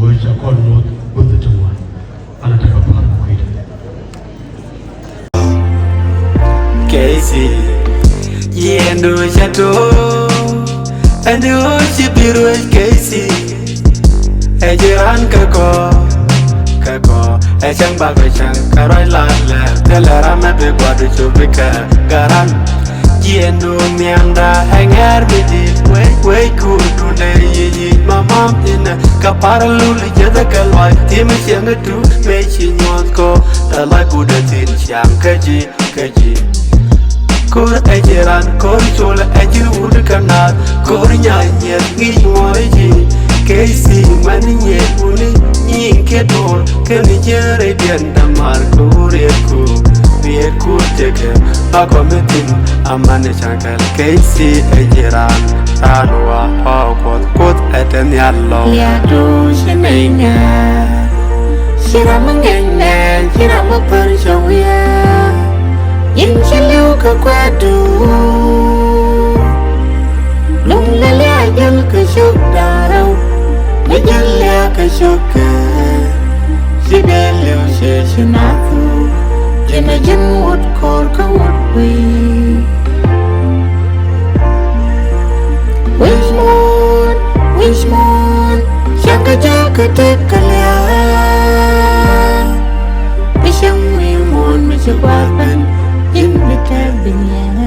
words according with the Tua. Anataka pala kuita. Casey, yendo chato, ando chipiro Casey, ejiran kako, echang bago chang karoy la, telara me be guadu chubika garan. Yendo mianda hangar bidi, way kudu ne yi mamam ina kapara luli jada kalwai tim siang tu me chinyot ko tala kuda tin siang kaji. Kor ejeran kor chola ejir ud kanal kor nyanyet ngi moji Casey mani uni nyinke dor keni jere dienda mar ku teke akometin amane chankal Casey ejeran anwa kot eten yallo ya do shenenga shiramangena shiramaparshawiya Inchiliu ka kwadu Lumlali ajal ka shuk darau Mijali ka shuk Sideliu she shinafu Jina jin wood kor ka wood we Wish moon Shaka jaka tekalyan Bishang we moon Mishawapan In the cabin, yeah.